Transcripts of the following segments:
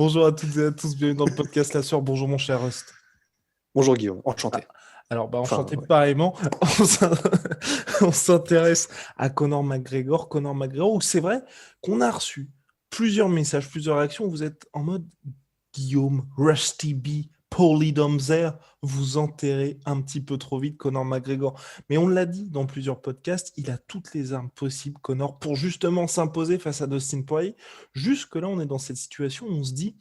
Bonjour à toutes et à tous, bienvenue dans le podcast La Sœur. Bonjour mon cher Rust. Bonjour Guillaume, enchanté. Alors, Enfin, enchanté ouais. pareillement. On s'in- on s'intéresse à Conor McGregor. Conor McGregor, où c'est vrai qu'on a reçu plusieurs messages, plusieurs réactions. Vous êtes en mode Guillaume, Rusty B, Paulie Domzer, vous enterrez un petit peu trop vite Conor McGregor. Mais on l'a dit dans plusieurs podcasts, il a toutes les armes possibles, Conor, pour justement s'imposer face à Dustin Poirier. Jusque-là, on est dans cette situation où on se dit,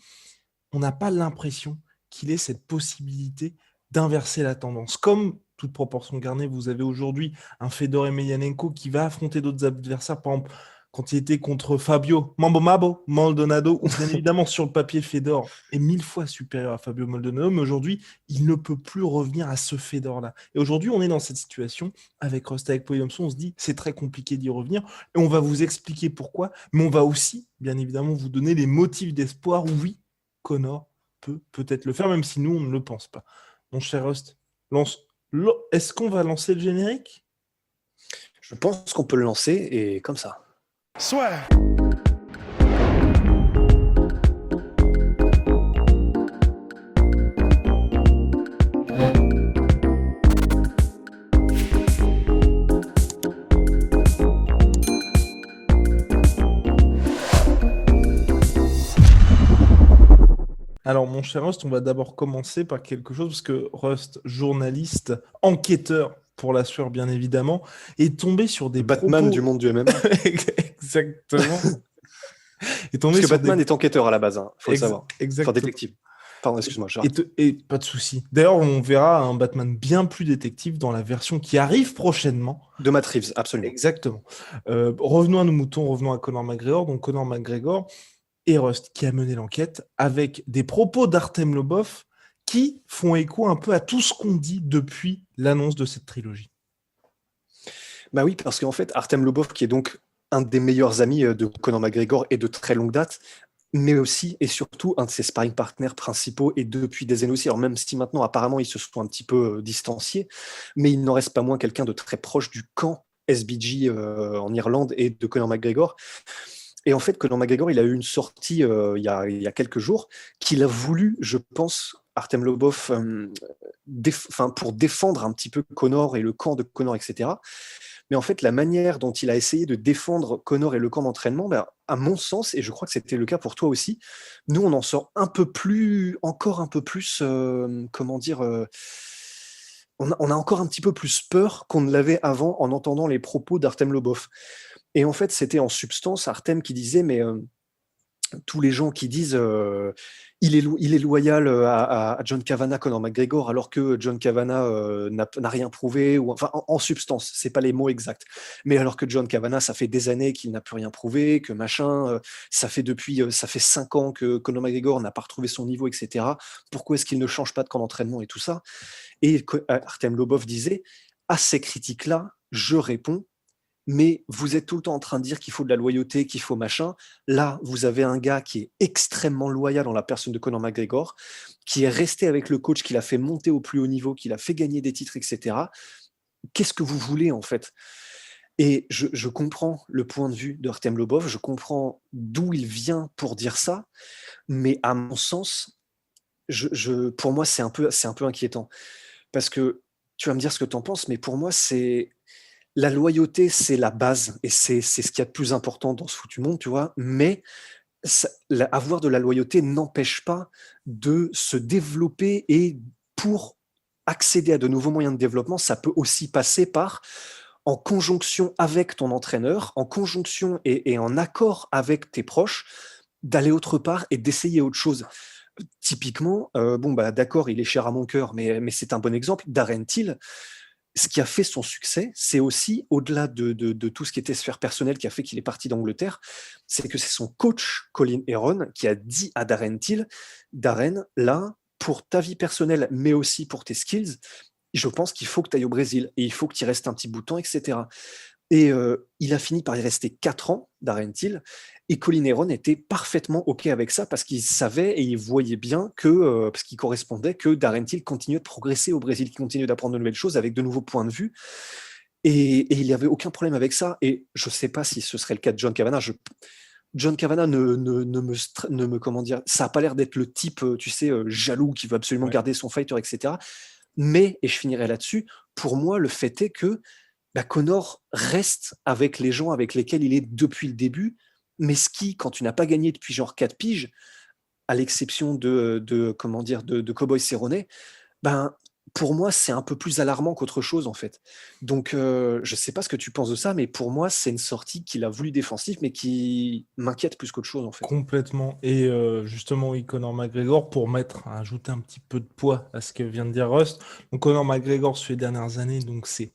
on n'a pas l'impression qu'il ait cette possibilité d'inverser la tendance. Comme toute proportion gardée, vous avez aujourd'hui un Fedor Emelianenko qui va affronter d'autres adversaires, par exemple, quand il était contre Fabio Maldonado, où bien évidemment sur le papier Fedor est 1000 fois supérieur à Fabio Maldonado, mais aujourd'hui il ne peut plus revenir à ce Fedor-là. Et aujourd'hui on est dans cette situation avec Rust, avec Poyomson, on se dit c'est très compliqué d'y revenir, et on va vous expliquer pourquoi, mais on va aussi bien évidemment vous donner les motifs d'espoir où oui, Conor peut peut-être le faire, même si nous on ne le pense pas. Mon cher Rust, est-ce qu'on va lancer le générique? Je pense qu'on peut le lancer et comme ça. Soit. Alors, mon cher Rust, on va d'abord commencer par quelque chose, parce que Rust, journaliste, enquêteur pour la sueur, bien évidemment, est tombé sur des Batman propos... du monde du MMA. Exactement. Est tombé Parce que sur Batman est enquêteur à la base, faut le savoir. Enfin, Exactement. détective. Pardon, excuse-moi, j'arrête. Et pas de souci. D'ailleurs, on verra un Batman bien plus détective dans la version qui arrive prochainement. De Matt Reeves, absolument. Exactement. Revenons à nos moutons, revenons à Conor McGregor. Donc, Conor McGregor et Rust qui a mené l'enquête avec des propos d'Artem Lobov qui font écho un peu à tout ce qu'on dit depuis l'annonce de cette trilogie. Bah oui, parce qu'en fait, Artem Lobov, qui est donc un des meilleurs amis de Conor McGregor et de très longue date, mais aussi et surtout un de ses sparring partners principaux et depuis des années aussi. Alors même si maintenant apparemment ils se sont un petit peu distanciés, mais il n'en reste pas moins quelqu'un de très proche du camp SBG en Irlande et de Conor McGregor. Et en fait, Conor McGregor, il a eu une sortie il y a quelques jours qu'il a voulu, je pense, Artem Lobov, pour défendre un petit peu Conor et le camp de Conor, etc. Mais en fait, la manière dont il a essayé de défendre Conor et le camp d'entraînement, à mon sens, et je crois que c'était le cas pour toi aussi, nous, on en sort encore un peu plus, on a encore un petit peu plus peur qu'on ne l'avait avant en entendant les propos d'Artem Lobov. Et en fait, c'était en substance Artem qui disait, mais tous les gens qui disent il est loyal à John Kavanagh, Conor McGregor, alors que John Kavanagh n'a rien prouvé, ou enfin en substance, c'est pas les mots exacts. Mais alors que John Kavanagh, ça fait des années qu'il n'a plus rien prouvé, que machin, ça fait 5 ans que Conor McGregor n'a pas retrouvé son niveau, etc. Pourquoi est-ce qu'il ne change pas de camp d'entraînement et tout ça? Et Artem Lobov disait, à ces critiques-là, je réponds, mais vous êtes tout le temps en train de dire qu'il faut de la loyauté, qu'il faut machin. Là, vous avez un gars qui est extrêmement loyal dans la personne de Conor McGregor, qui est resté avec le coach, qui l'a fait monter au plus haut niveau, qui l'a fait gagner des titres, etc. Qu'est-ce que vous voulez, en fait? Et je comprends le point de vue d'Artem Lobov, je comprends d'où il vient pour dire ça, mais à mon sens, pour moi, c'est un peu inquiétant. Parce que tu vas me dire ce que tu en penses, mais pour moi, la loyauté, c'est la base et c'est ce qu'il y a de plus important dans ce foutu monde, tu vois. Mais avoir de la loyauté n'empêche pas de se développer, et pour accéder à de nouveaux moyens de développement, ça peut aussi passer par, en conjonction avec ton entraîneur, en conjonction et en accord avec tes proches, d'aller autre part et d'essayer autre chose. Typiquement, d'accord, il est cher à mon cœur, mais c'est un bon exemple. Darren Till, ce qui a fait son succès, c'est aussi, au-delà de tout ce qui était sphère personnelle qui a fait qu'il est parti d'Angleterre, c'est que c'est son coach, Colin Heron, qui a dit à Darren Till, Darren, là, pour ta vie personnelle, mais aussi pour tes skills, je pense qu'il faut que tu ailles au Brésil et il faut que tu y restes un petit bout de temps, etc. Et il a fini par y rester 4 ans, Darren Till, et Colin Heron était parfaitement OK avec ça parce qu'il savait et il voyait bien que, parce qu'il correspondait, que Darren Till continuait de progresser au Brésil, qu'il continuait d'apprendre de nouvelles choses avec de nouveaux points de vue. Et il n'y avait aucun problème avec ça. Et je ne sais pas si ce serait le cas de John Kavanagh. John Kavanagh ne me comment dire, ça a pas l'air d'être le type, tu sais, jaloux qui veut absolument Ouais. garder son fighter, etc. Mais, et je finirai là-dessus, pour moi, le fait est que bah, Connor reste avec les gens avec lesquels il est depuis le début. Mais ce qui, quand tu n'as pas gagné depuis genre 4 piges, à l'exception comment dire, de Cowboy Cerrone, ben, pour moi, c'est un peu plus alarmant qu'autre chose, en fait. Donc, je sais pas ce que tu penses de ça, mais pour moi, c'est une sortie qu'il a voulu défensif, mais qui m'inquiète plus qu'autre chose, en fait. Complètement. Et justement, oui, Conor McGregor, pour ajouter un petit peu de poids à ce que vient de dire Rust. Donc, Conor McGregor, sur les dernières années, donc c'est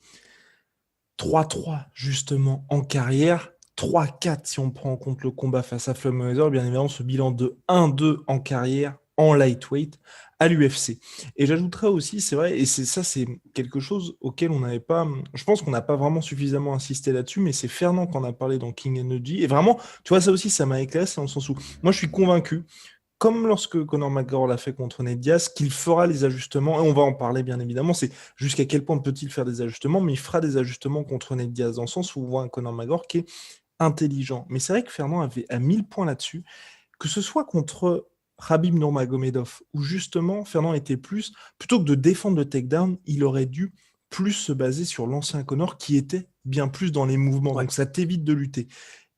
3-3 justement en carrière. 3-4 si on prend en compte le combat face à Floyd Mayweather. Bien évidemment, ce bilan de 1-2 en carrière en lightweight à l'UFC. Et j'ajouterais aussi, c'est vrai, et c'est quelque chose auquel on n'avait pas, je pense qu'on n'a pas vraiment suffisamment insisté là-dessus, mais c'est Fernand qu'on a parlé dans King Energy. Et vraiment, tu vois, ça aussi, ça m'a éclairé, c'est dans le sens où moi, je suis convaincu comme lorsque Conor McGregor l'a fait contre Nate Diaz, qu'il fera les ajustements, et on va en parler bien évidemment, c'est jusqu'à quel point peut-il faire des ajustements, mais il fera des ajustements contre Nate Diaz, dans le sens où on voit un Conor McGregor qui est intelligent. Mais c'est vrai que Fernand avait à 1000 points là-dessus, que ce soit contre Khabib Nurmagomedov, où justement Fernand était plus, plutôt que de défendre le takedown, il aurait dû plus se baser sur l'ancien Conor qui était bien plus dans les mouvements, Ouais, donc ça t'évite de lutter.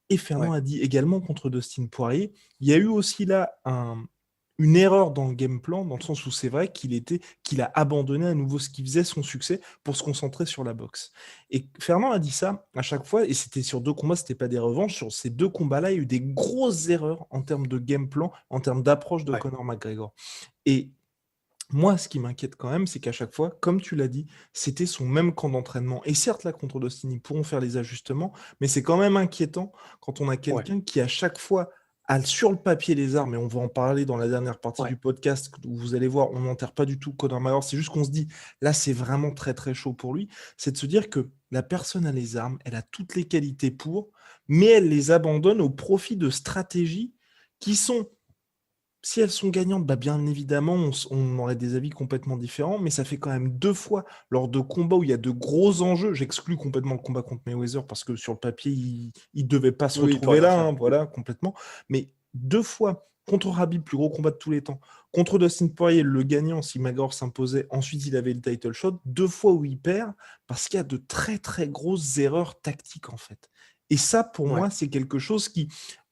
Et Fernand ouais, a dit également contre Dustin Poirier, il y a eu aussi là une erreur dans le game plan, dans le sens où c'est vrai qu'il a abandonné à nouveau ce qui faisait son succès pour se concentrer sur la boxe. Et Fernand a dit ça à chaque fois, et c'était sur 2 combats, c'était pas des revanches. Sur ces 2 combats-là, il y a eu des grosses erreurs en termes de game plan, en termes d'approche de ouais, Conor McGregor. Et moi, ce qui m'inquiète quand même, c'est qu'à chaque fois, comme tu l'as dit, c'était son même camp d'entraînement. Et certes, là, contre Dustin, ils pourront faire les ajustements, mais c'est quand même inquiétant quand on a ouais, quelqu'un qui, à chaque fois, a sur le papier les armes, et on va en parler dans la dernière partie ouais, du podcast, où vous allez voir, on n'enterre pas du tout Conor McGregor, c'est juste qu'on se dit, là, c'est vraiment très, très chaud pour lui, c'est de se dire que la personne a les armes, elle a toutes les qualités pour, mais elle les abandonne au profit de stratégies qui sont si elles sont gagnantes, bah bien évidemment, on aurait des avis complètement différents, mais ça fait quand même 2 fois lors de combats où il y a de gros enjeux. J'exclus complètement le combat contre Mayweather parce que sur le papier, il ne devait pas se oui, il peut retrouver rien là, faire. hein, voilà, complètement. Mais 2 fois contre Khabib, plus gros combat de tous les temps, contre Dustin Poirier, le gagnant, si Magor s'imposait, ensuite il avait le title shot, 2 fois où il perd parce qu'il y a de très très grosses erreurs tactiques en fait. Et ça, pour Ouais, moi, c'est quelque chose qui,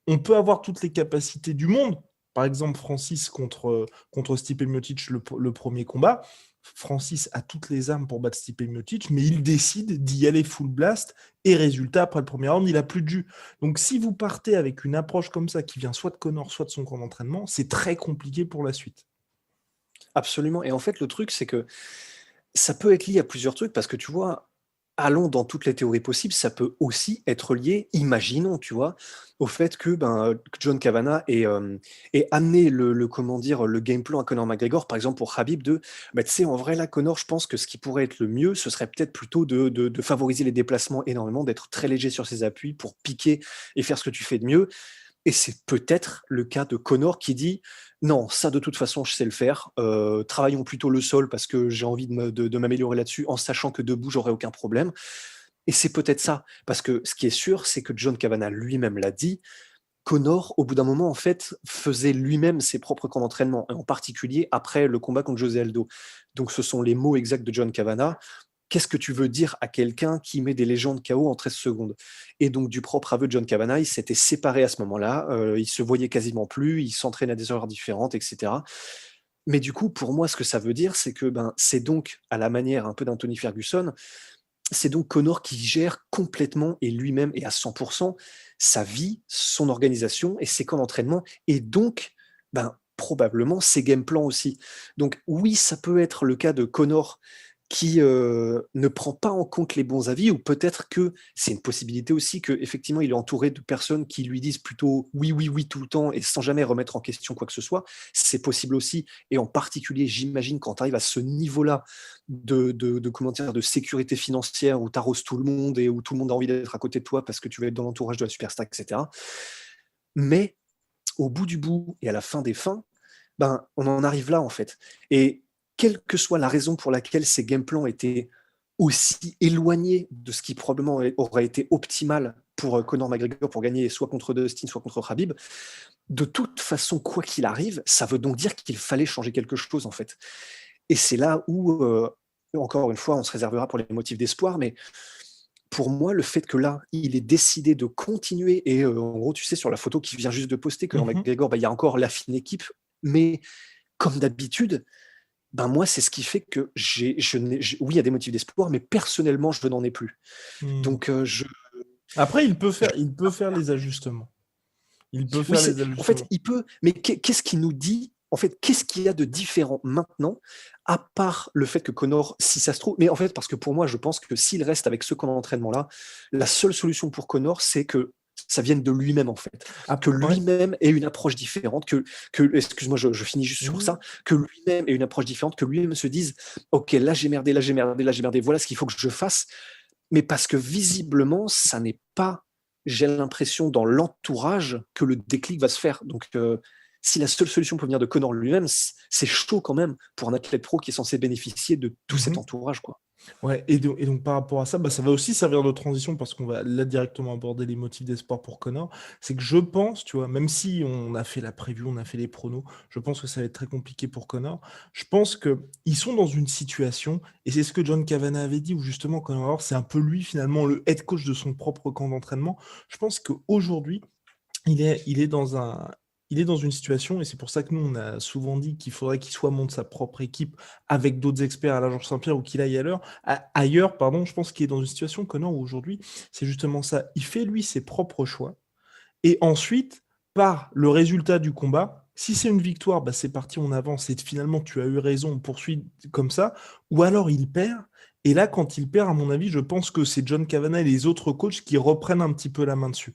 on peut avoir toutes les capacités du monde, par exemple, Francis contre Stipe Miocic, le premier combat. Francis a toutes les armes pour battre Stipe Miocic, mais il décide d'y aller full blast. Et résultat, après le premier round, il n'a plus de jus. Donc, si vous partez avec une approche comme ça, qui vient soit de Connor, soit de son camp d'entraînement, c'est très compliqué pour la suite. absolument. Et en fait, le truc, c'est que ça peut être lié à plusieurs trucs parce que tu vois, allons dans toutes les théories possibles, ça peut aussi être lié, imaginons, tu vois, au fait que ben, que John Kavanagh ait amené comment dire, le game plan à Conor McGregor, par exemple pour Khabib, de bah, tu sais, en vrai, là, Conor, je pense que ce qui pourrait être le mieux, ce serait peut-être plutôt de favoriser les déplacements énormément, d'être très léger sur ses appuis pour piquer et faire ce que tu fais de mieux. Et c'est peut-être le cas de Connor qui dit non, ça de toute façon, je sais le faire. Travaillons plutôt le sol parce que j'ai envie de m'améliorer là-dessus en sachant que debout, j'aurai aucun problème. Et c'est peut-être ça. Parce que ce qui est sûr, c'est que John Kavanagh lui-même l'a dit. Connor, au bout d'un moment, en fait, faisait lui-même ses propres camps d'entraînement, et en particulier après le combat contre José Aldo. Donc, ce sont les mots exacts de John Kavanagh. Qu'est-ce que tu veux dire à quelqu'un qui met des légendes KO en 13 secondes? Et donc, du propre aveu de John Kavanagh, il s'était séparé à ce moment-là, il se voyait quasiment plus, il s'entraînait à des heures différentes, etc. Mais du coup, pour moi, ce que ça veut dire, c'est que ben, c'est donc, à la manière un peu d'un Tony Ferguson, c'est donc Connor qui gère complètement et lui-même et à 100% sa vie, son organisation et ses camps d'entraînement et donc ben, probablement ses game plans aussi. Donc oui, ça peut être le cas de Connor qui ne prend pas en compte les bons avis ou peut-être que c'est une possibilité aussi qu'effectivement il est entouré de personnes qui lui disent plutôt oui, oui, oui tout le temps et sans jamais remettre en question quoi que ce soit. C'est possible aussi et en particulier j'imagine quand tu arrives à ce niveau-là comment dire, de sécurité financière où tu arroses tout le monde et où tout le monde a envie d'être à côté de toi parce que tu vas être dans l'entourage de la superstar, etc. Mais au bout du bout et à la fin des fins, ben, on en arrive là en fait. Et quelle que soit la raison pour laquelle ces game plans étaient aussi éloigné de ce qui probablement aurait été optimal pour Conor McGregor pour gagner soit contre Dustin, soit contre Khabib. De toute façon, quoi qu'il arrive, ça veut donc dire qu'il fallait changer quelque chose en fait. Et c'est là où, encore une fois, on se réservera pour les motifs d'espoir, mais pour moi, le fait que là, il ait décidé de continuer et en gros, tu sais, sur la photo qu'il vient juste de poster, Conor Mhm. McGregor, il y a encore la fine équipe, mais comme d'habitude, ben moi, c'est ce qui fait que oui, il y a des motifs d'espoir, mais personnellement, je n'en ai plus. Hmm. Donc, Après, je- il peut faire les ajustements. Il peut oui, faire les en fait, ajustements. il peut, mais qu'est-ce qui nous dit, en fait, qu'est-ce qu'il y a de différent maintenant, à part le fait que Connor, si ça se trouve, mais en fait, parce que pour moi, je pense que s'il reste avec ce camp d'entraînement-là, la seule solution pour Connor, c'est que ça vienne de lui-même, en fait. Que Ouais. lui-même ait une approche différente, excuse-moi, je finis juste sur Mhm. ça, que lui-même ait une approche différente, que lui-même se dise, OK, là j'ai merdé, là j'ai merdé, là j'ai merdé, voilà ce qu'il faut que je fasse. Mais parce que visiblement, ça n'est pas, j'ai l'impression, dans l'entourage que le déclic va se faire. Donc, si la seule solution peut venir de Connor lui-même, c'est chaud quand même pour un athlète pro qui est censé bénéficier de tout cet Mhm. entourage, quoi. Ouais, et donc par rapport à ça, bah, ça va aussi servir de transition parce qu'on va là directement aborder les motifs d'espoir pour Connor. C'est que je pense, tu vois, même si on a fait la preview, on a fait les pronos, je pense que ça va être très compliqué pour Connor. Je pense que ils sont dans une situation, et c'est ce que John Kavanagh avait dit, où justement Connor, c'est un peu lui finalement le head coach de son propre camp d'entraînement. Je pense qu'aujourd'hui, il est dans il est dans une situation, et c'est pour ça que nous, on a souvent dit qu'il faudrait qu'il soit monte sa propre équipe avec d'autres experts à la Georges Saint-Pierre ou qu'il aille ailleurs, pardon. Je pense qu'il est dans une situation que non, aujourd'hui, c'est justement ça. Il fait, lui, ses propres choix. Et ensuite, par le résultat du combat, si c'est une victoire, bah, c'est parti, on avance. Et finalement, tu as eu raison, on poursuit comme ça. Ou alors, il perd. Et là, quand il perd, à mon avis, je pense que c'est John Kavanagh et les autres coachs qui reprennent un petit peu la main dessus.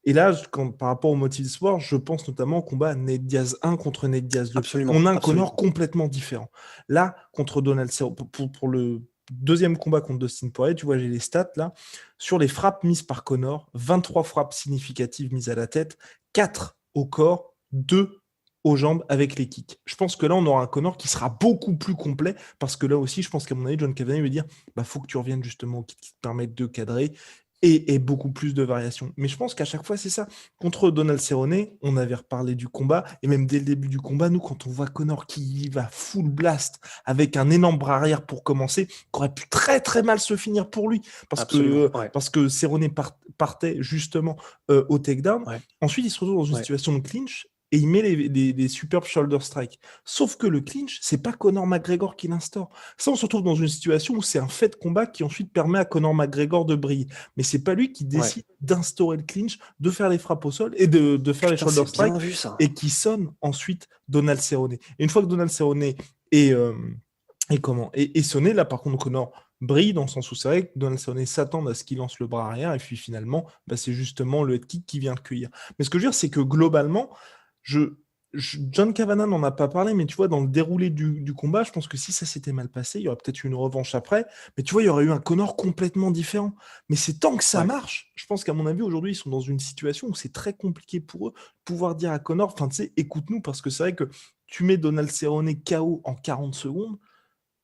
Et là, par rapport au motif sport, je pense notamment au combat Nate Diaz 1 contre Nate Diaz 2. Absolument, On a un Connor absolument. complètement différent. Là, contre Donald Cerrone, pour le deuxième combat contre Dustin Poirier, tu vois, j'ai les stats là. Sur les frappes mises par Connor, 23 frappes significatives mises à la tête, 4 au corps, 2 aux jambes avec les kicks. Je pense que là, on aura un Connor qui sera beaucoup plus complet parce que là aussi, je pense qu'à mon avis, John Kavanagh veut dire bah, faut que tu reviennes justement aux kicks qui te permettent de cadrer et beaucoup plus de variations. Mais je pense qu'à chaque fois, c'est ça. Contre Donald Cerrone, on avait reparlé du combat, et même dès le début du combat, nous, quand on voit Connor qui y va full blast, avec un énorme bras arrière pour commencer, qui aurait pu très très mal se finir pour lui, Absolument, ouais. parce que Cerrone partait justement au takedown. Ouais, Ensuite, il se retrouve dans une ouais. situation de clinch, et il met les superbes shoulder strikes. Sauf que le clinch, c'est pas Conor McGregor qui l'instaure. Ça, on se retrouve dans une situation où c'est un fait de combat qui ensuite permet à Conor McGregor de briller. Mais c'est pas lui qui Ouais. décide d'instaurer le clinch, de faire les frappes au sol et de faire les Putain, shoulder c'est bien strikes vu ça. et qui sonne ensuite Donald Cerrone. Et une fois que Donald Cerrone est sonné, là par contre Conor brille dans le sens où c'est vrai que Donald Cerrone s'attend à ce qu'il lance le bras arrière et puis finalement bah, c'est justement le head kick qui vient le cueillir. Mais ce que je veux dire c'est que globalement je, John Kavanagh n'en a pas parlé, mais tu vois, dans le déroulé du combat, je pense que si ça s'était mal passé, il y aurait peut-être eu une revanche après. Mais tu vois, il y aurait eu un Connor complètement différent. Mais c'est tant que ça Ouais. marche, je pense qu'à mon avis, aujourd'hui, ils sont dans une situation où c'est très compliqué pour eux de pouvoir dire à Connor, enfin, tu sais, écoute-nous, parce que c'est vrai que tu mets Donald Cerrone KO en 40 secondes,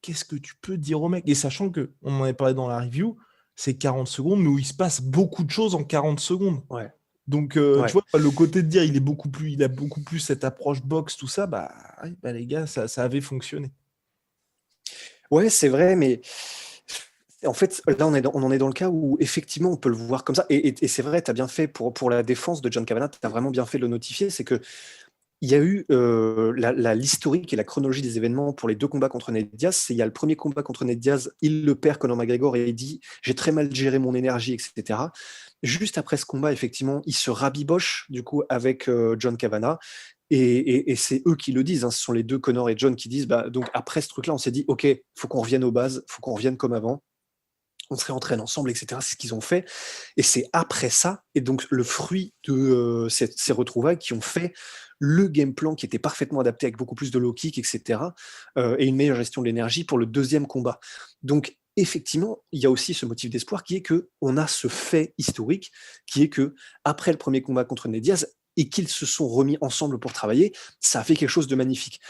qu'est-ce que tu peux dire au mec? Et sachant que, on en avait parlé dans la review, c'est 40 secondes, mais où il se passe beaucoup de choses en 40 secondes. Ouais. Donc, tu Ouais. vois, le côté de dire il a beaucoup plus cette approche boxe, tout ça, bah, ouais, bah les gars, ça avait fonctionné. Ouais, c'est vrai, mais en fait, là, on en est dans le cas où effectivement, on peut le voir comme ça. Et c'est vrai, tu as bien fait pour la défense de John Kavanagh, tu as vraiment bien fait de le notifier. C'est que il y a eu l'historique et la chronologie des événements pour les deux combats contre Nate Diaz. Il y a le premier combat contre Nate Diaz, il le perd Conor McGregor et il dit j'ai très mal géré mon énergie, etc. Juste après ce combat, effectivement, il se rabiboche du coup avec John Kavanagh. Et c'est eux qui le disent, hein, ce sont les deux Conor et John qui disent bah, donc après ce truc-là, on s'est dit ok, faut qu'on revienne aux bases, faut qu'on revienne comme avant, on se réentraîne ensemble, etc. C'est ce qu'ils ont fait. Et c'est après ça, et donc le fruit de ces retrouvailles qui ont fait le game plan qui était parfaitement adapté avec beaucoup plus de low kick, etc. Et une meilleure gestion de l'énergie pour le deuxième combat. Donc effectivement, il y a aussi ce motif d'espoir qui est que on a ce fait historique qui est que après le premier combat contre Ned Diaz et qu'ils se sont remis ensemble pour travailler, ça a fait quelque chose de magnifique.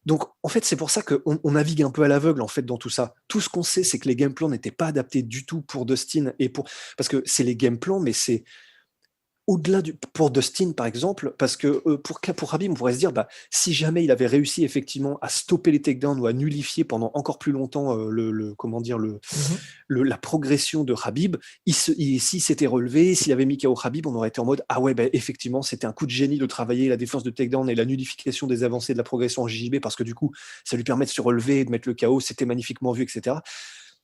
Donc, en fait, c'est pour ça qu'on navigue un peu à l'aveugle, en fait, dans tout ça. Tout ce qu'on sait, c'est que les game plans n'étaient pas adaptés du tout pour Dustin parce que c'est les game plans, mais c'est au-delà pour Dustin, par exemple, parce que pour Khabib, on pourrait se dire, bah, si jamais il avait réussi effectivement à stopper les takedowns ou à nullifier pendant encore plus longtemps comment dire, Mhm. la progression de Khabib, s'il s'était relevé, s'il avait mis KO Khabib, on aurait été en mode, ah ouais, bah, effectivement, c'était un coup de génie de travailler la défense de takedown et la nullification des avancées de la progression en JJB, parce que du coup, ça lui permet de se relever, de mettre le KO, c'était magnifiquement vu, etc.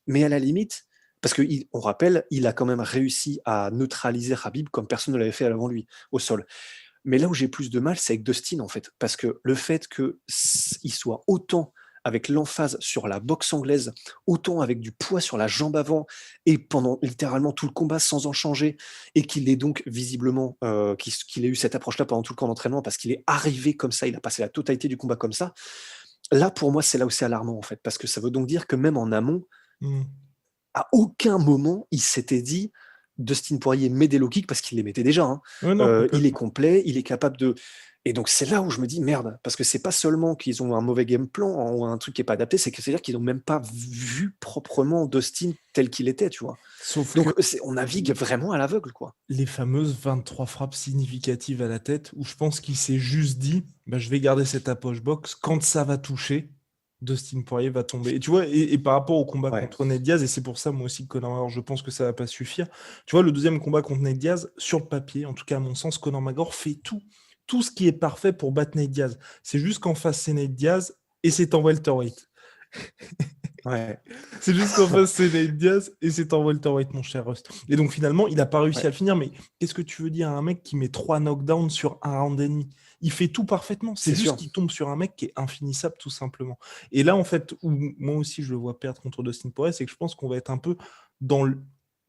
Mais à la limite, parce qu'on rappelle, il a quand même réussi à neutraliser Khabib comme personne ne l'avait fait avant lui, au sol. Mais là où j'ai plus de mal, c'est avec Dustin, en fait. Parce que le fait qu'il soit autant avec l'emphase sur la boxe anglaise, autant avec du poids sur la jambe avant, et pendant littéralement tout le combat sans en changer, et qu'il ait donc visiblement, qu'il ait eu cette approche-là pendant tout le camp d'entraînement, parce qu'il est arrivé comme ça, il a passé la totalité du combat comme ça, là, pour moi, c'est là où c'est alarmant, en fait. Parce que ça veut donc dire que même en amont, Mhm. à aucun moment, il s'était dit Dustin Poirier met des low kicks parce qu'il les mettait déjà. Hein. Ouais, non, Il est complètement. complet, il est capable de. Et donc, c'est là où je me dis merde, parce que c'est pas seulement qu'ils ont un mauvais game plan ou un truc qui est pas adapté, c'est-à-dire qu'ils n'ont même pas vu proprement Dustin tel qu'il était, tu vois. Sauf que Donc, on navigue vraiment à l'aveugle, quoi. les fameuses 23 frappes significatives à la tête, où je pense qu'il s'est juste dit, bah, je vais garder cette approche box, quand ça va toucher, Dustin Poirier va tomber. Et tu vois, et par rapport au combat Ouais. contre Ned Diaz, et c'est pour ça moi aussi que Conor McGregor, je pense que ça va pas suffire. Tu vois, le deuxième combat contre Ned Diaz, sur le papier, en tout cas à mon sens, Conor McGregor fait tout ce qui est parfait pour battre Ned Diaz. C'est juste qu'en face c'est Ned Diaz et c'est en welterweight. Ouais. C'est juste qu'en face, c'est Nate Diaz et c'est en welterweight, mon cher Rust. Et donc finalement, il n'a pas réussi Ouais. à le finir. Mais qu'est-ce que tu veux dire à un mec qui met 3 knockdowns sur un round et demi? Il fait tout parfaitement. C'est C'est juste sûr. qu'il tombe sur un mec qui est infinissable, tout simplement. Et là, en fait, où moi aussi je le vois perdre contre Dustin Poirier, c'est que je pense qu'on va être un peu dans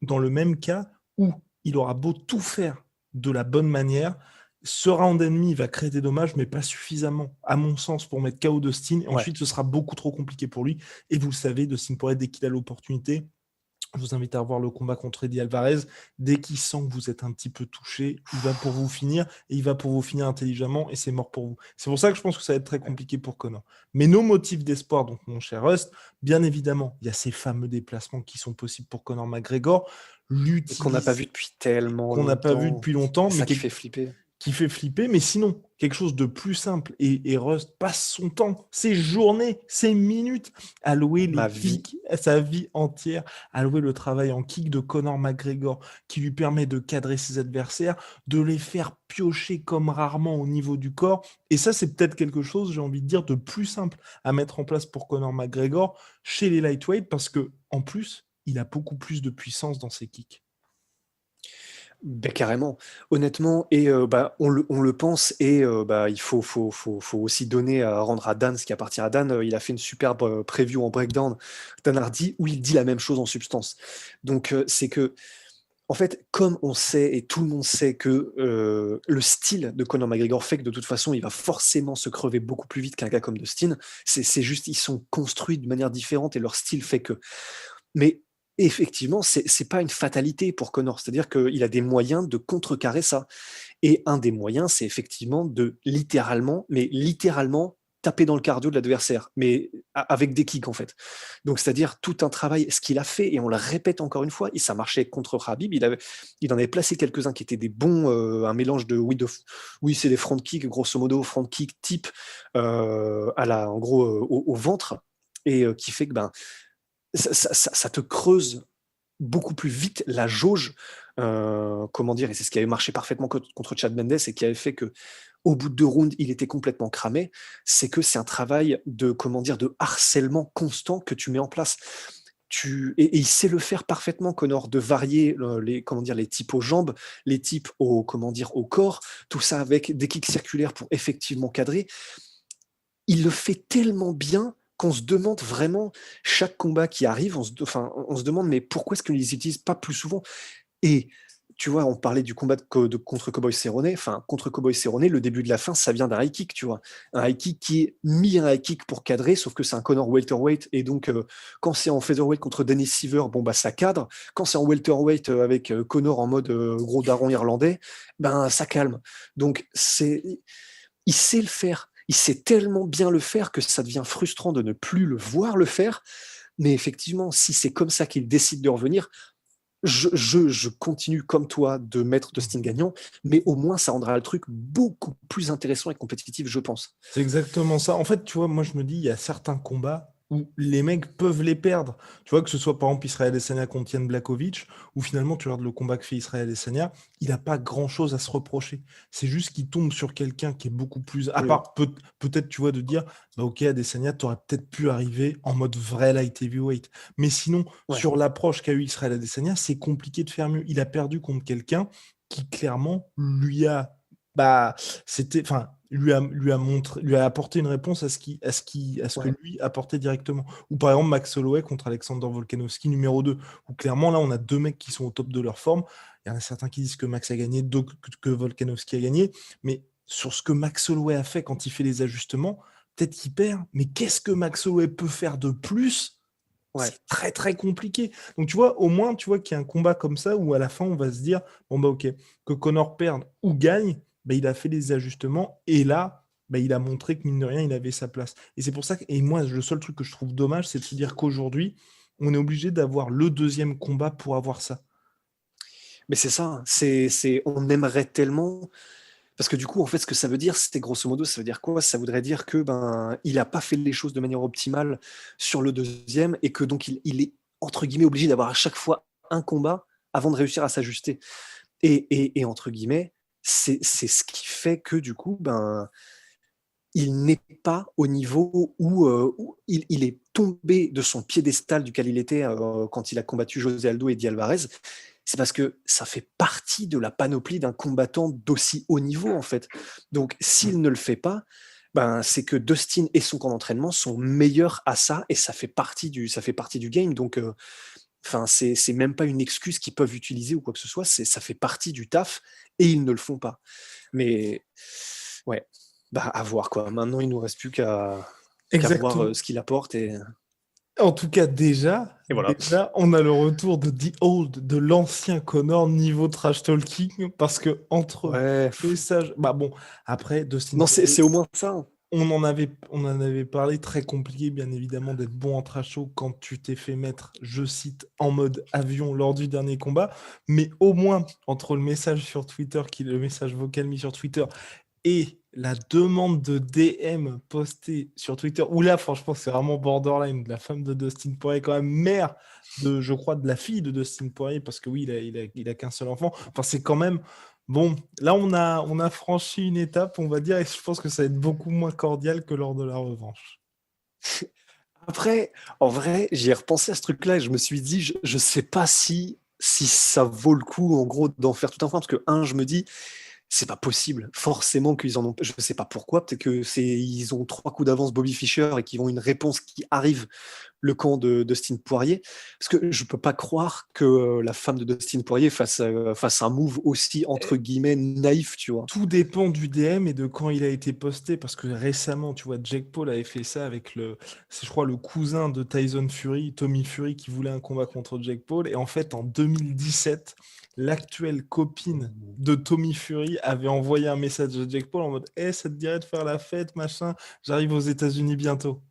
dans le même cas où il aura beau tout faire de la bonne manière. Ce round ennemi va créer des dommages, mais pas suffisamment, à mon sens, pour mettre KO Dustin. Et Ouais. ensuite, ce sera beaucoup trop compliqué pour lui. Et vous le savez, Dustin Poirier, dès qu'il a l'opportunité, je vous invite à revoir le combat contre Eddie Alvarez. Dès qu'il sent que vous êtes un petit peu touché, il va pour vous finir, et il va pour vous finir intelligemment, et c'est mort pour vous. C'est pour ça que je pense que ça va être très Ouais. compliqué pour Conor. Mais nos motifs d'espoir, donc mon cher Rust, bien évidemment, il y a ces fameux déplacements qui sont possibles pour Conor McGregor. Et qu'on n'a pas L'utilise, vu depuis tellement qu'on n'a pas vu longtemps. depuis longtemps, C'est mais ça qui fait flipper. qui fait flipper, mais sinon, quelque chose de plus simple. Et Rust passe son temps, ses journées, ses minutes à louer les Ma vie. kicks, sa vie entière, à louer le travail en kick de Conor McGregor, qui lui permet de cadrer ses adversaires, de les faire piocher comme rarement au niveau du corps. Et ça, c'est peut-être quelque chose, j'ai envie de dire, de plus simple à mettre en place pour Conor McGregor chez les lightweight, parce que en plus, il a beaucoup plus de puissance dans ses kicks. Ben, carrément, honnêtement, et bah, on le pense, et bah, il faut aussi donner à rendre à Dan ce qui appartient à Dan. Il a fait une superbe preview en breakdown, Dan Hardy, où il dit la même chose en substance. Donc, c'est que, en fait, comme on sait, et tout le monde sait que le style de Conor McGregor fait que de toute façon, il va forcément se crever beaucoup plus vite qu'un gars comme Dustin. C'est juste, ils sont construits de manière différente et leur style fait que. Mais effectivement, c'est pas une fatalité pour Connor. C'est-à-dire qu'il a des moyens de contrecarrer ça. Et un des moyens, c'est effectivement de littéralement, mais littéralement, taper dans le cardio de l'adversaire, mais avec des kicks en fait. Donc c'est-à-dire tout un travail, ce qu'il a fait, et on le répète encore une fois, et ça marchait contre Khabib, il en avait placé quelques-uns qui étaient des bons, un mélange de, oui c'est des front kicks, grosso modo, front kick type, en gros, au ventre, et qui fait que ben, ça te creuse beaucoup plus vite la jauge, comment dire, et c'est ce qui avait marché parfaitement contre Chad Mendes et qui avait fait que au bout de 2 rounds, il était complètement cramé, c'est que c'est un travail de, comment dire, de harcèlement constant que tu mets en place. Et il sait le faire parfaitement, Connor, de varier les, comment dire, les types aux jambes, les types au, comment dire, au corps, tout ça avec des kicks circulaires pour effectivement cadrer. Il le fait tellement bien qu'on se demande vraiment, chaque combat qui arrive, on se demande, mais pourquoi est-ce qu'ils ne les utilisent pas plus souvent? Et tu vois, on parlait du combat contre Cowboy Cerrone. Enfin, contre Cowboy Cerrone, le début de la fin, ça vient d'un high kick, tu vois. Un high kick qui est mis un high kick pour cadrer, sauf que c'est un Conor welterweight. Et donc, quand c'est en featherweight contre Dennis Siver, bon, bah, ça cadre. Quand c'est en welterweight avec Conor en mode gros daron irlandais, ben, ça calme. Donc, il sait le faire. il sait tellement bien le faire que ça devient frustrant de ne plus le voir le faire. Mais effectivement, si c'est comme ça qu'il décide de revenir, je continue comme toi de mettre Dustin gagnant, mais au moins ça rendra le truc beaucoup plus intéressant et compétitif, je pense. C'est exactement ça. En fait, tu vois, moi je me dis, il y a certains combats où les mecs peuvent les perdre. Tu vois, que ce soit par exemple Israël Adesanya contre Jan Blachowicz, où finalement tu regardes le combat que fait Israël Adesanya, il n'a pas grand-chose à se reprocher. C'est juste qu'il tombe sur quelqu'un qui est beaucoup plus... À Oui, part peut-être, tu vois, de dire, bah ok, Adesanya, t'aurais peut-être pu arriver en mode vrai light heavyweight. Mais sinon, ouais, sur l'approche qu'a eu Israël Adesanya, c'est compliqué de faire mieux. Il a perdu contre quelqu'un qui clairement lui a... Bah, c'était, enfin, lui a apporté une réponse à ce que ouais. lui apportait directement. Ou par exemple Max Holloway contre Alexander Volkanovski numéro 2, où clairement là on a deux mecs qui sont au top de leur forme. Il y en a certains qui disent que Max a gagné, d'autres que Volkanovski a gagné, mais sur ce que Max Holloway a fait quand il fait les ajustements, peut-être qu'il perd, mais qu'est-ce que Max Holloway peut faire de plus? Ouais. C'est très très compliqué. Donc tu vois, au moins, tu vois qu'il y a un combat comme ça où à la fin on va se dire, bon bah ok, que Connor perde ou gagne, bah, il a fait les ajustements et là, bah, il a montré que mine de rien, il avait sa place. Et c'est pour ça que, et moi, le seul truc que je trouve dommage, c'est de se dire qu'aujourd'hui, on est obligé d'avoir le deuxième combat pour avoir ça. Mais c'est ça, hein, on aimerait tellement. Parce que du coup, en fait, ce que ça veut dire, c'est grosso modo, ça veut dire quoi? Ça voudrait dire que ben, il n'a pas fait les choses de manière optimale sur le deuxième et que donc il est entre guillemets obligé d'avoir à chaque fois un combat avant de réussir à s'ajuster. Et entre guillemets, c'est ce qui fait que du coup, ben, il n'est pas au niveau où il est tombé de son piédestal duquel il était quand il a combattu José Aldo et Eddie Alvarez. C'est parce que ça fait partie de la panoplie d'un combattant d'aussi haut niveau, en fait. Donc, s'il ne le fait pas, ben, c'est que Dustin et son camp d'entraînement sont meilleurs à ça et ça fait partie du game. Donc, enfin, c'est même pas une excuse qu'ils peuvent utiliser ou quoi que ce soit. Ça fait partie du taf et ils ne le font pas. Mais ouais, bah à voir quoi. Maintenant, il nous reste plus qu'à voir Exactement. ce qu'il apporte En tout cas, déjà, et voilà. on a le retour de The Old, de l'ancien Connor niveau trash talking, parce que entre Ouais. messages, bah bon, après Dustin Non, Poirier, c'est au moins ça, hein. on en avait parlé, très compliqué, bien évidemment, d'être bon en trash talk quand tu t'es fait mettre, je cite, en mode avion lors du dernier combat, mais au moins entre le message sur Twitter, le message vocal mis sur Twitter et la demande de DM postée sur Twitter, où là, franchement, c'est vraiment borderline. La femme de Dustin Poirier, quand même, mère de, je crois, de la fille de Dustin Poirier, parce que oui, il a qu'un seul enfant. Enfin, c'est quand même. Bon, là, on a franchi une étape, on va dire, et je pense que ça va être beaucoup moins cordial que lors de la revanche. Après, en vrai, j'y ai repensé à ce truc-là et je me suis dit, je sais pas si ça vaut le coup, en gros, d'en faire tout un point, parce que, je me dis, c'est pas possible. Forcément qu'ils en ont. Je sais pas pourquoi. Peut-être que ils ont 3 coups d'avance Bobby Fischer et qu'ils ont une réponse qui arrive le camp de Dustin Poirier. Parce que je peux pas croire que la femme de Dustin Poirier fasse un move aussi entre guillemets naïf, tu vois. Tout dépend du DM et de quand il a été posté, parce que récemment, tu vois, Jake Paul avait fait ça avec c'est, je crois, le cousin de Tyson Fury, Tommy Fury, qui voulait un combat contre Jake Paul. Et en fait, en 2017, l'actuelle copine de Tommy Fury avait envoyé un message à Jake Paul en mode, Eh, ça te dirait de faire la fête, machin, j'arrive aux États-Unis bientôt.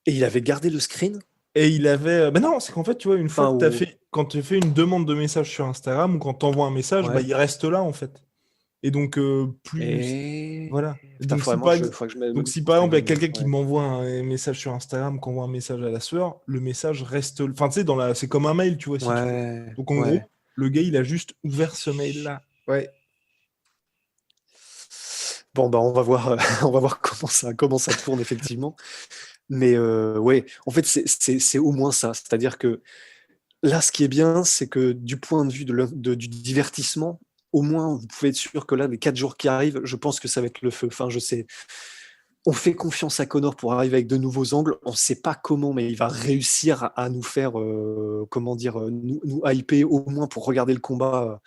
Et il avait gardé le screen. Et il avait. Ben non, c'est qu'en fait, tu vois, une fois Enfin, que quand tu fais une demande de message sur Instagram ou quand tu envoies un message, bah, ouais. il reste là, en fait. Et donc, plus. Et Voilà. putain, faudrait que je Donc, me si par exemple, il y a renseigne. quelqu'un qui Ouais. m'envoie un message sur Instagram, qui envoie un message à la sueur, le message reste. Enfin, tu sais, c'est comme un mail, tu vois, si tu veux. Ouais. Donc, en gros, Ouais. le gars, il a juste ouvert ce mail-là. Ouais. Bon, bah, on va voir, on va voir comment ça tourne effectivement. Mais ouais, en fait, c'est au moins ça. C'est-à-dire que là, ce qui est bien, c'est que du point de vue du divertissement, au moins, vous pouvez être sûr que là, les 4 jours qui arrivent, je pense que ça va être le feu. Enfin, je sais, on fait confiance à Connor pour arriver avec de nouveaux angles. On ne sait pas comment, mais il va réussir à nous faire, comment dire, nous hyper au moins pour regarder le combat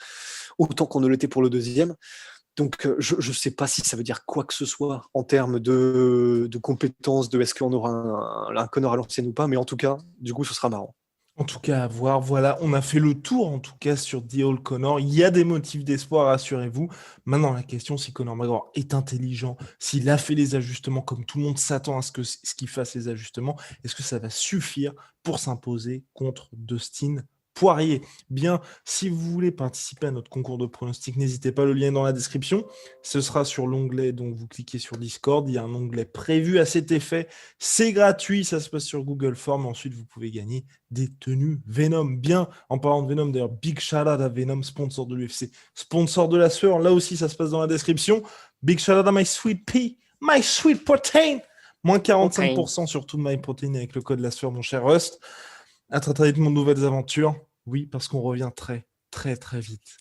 autant qu'on ne l'était pour le deuxième. Donc, je ne sais pas si ça veut dire quoi que ce soit en termes de compétences, de est-ce qu'on aura un Connor à l'ancienne ou pas, mais en tout cas, du coup, ce sera marrant. En tout cas, à voir. Voilà, on a fait le tour, en tout cas, sur The Old Connor. Il y a des motifs d'espoir, rassurez-vous. Maintenant, la question, si Conor McGregor est intelligent, s'il a fait les ajustements, comme tout le monde s'attend à ce qu'il fasse les ajustements, est-ce que ça va suffire pour s'imposer contre Dustin Poirier? Bien, si vous voulez participer à notre concours de pronostics, n'hésitez pas, le lien est dans la description. Ce sera sur l'onglet, donc vous cliquez sur Discord. Il y a un onglet prévu à cet effet. C'est gratuit, ça se passe sur Google Forms. Ensuite, vous pouvez gagner des tenues Venom. Bien, en parlant de Venom, d'ailleurs, big shout out à Venom, sponsor de l'UFC, sponsor de la sueur. Là aussi, ça se passe dans la description. Big shout out à My Sweet Pea, My Sweet Protein. Moins 45% sur tout My Protein avec le code la sueur, mon cher Rust. À très très vite, mon nouvelles aventures. Oui, parce qu'on revient très, très, très vite.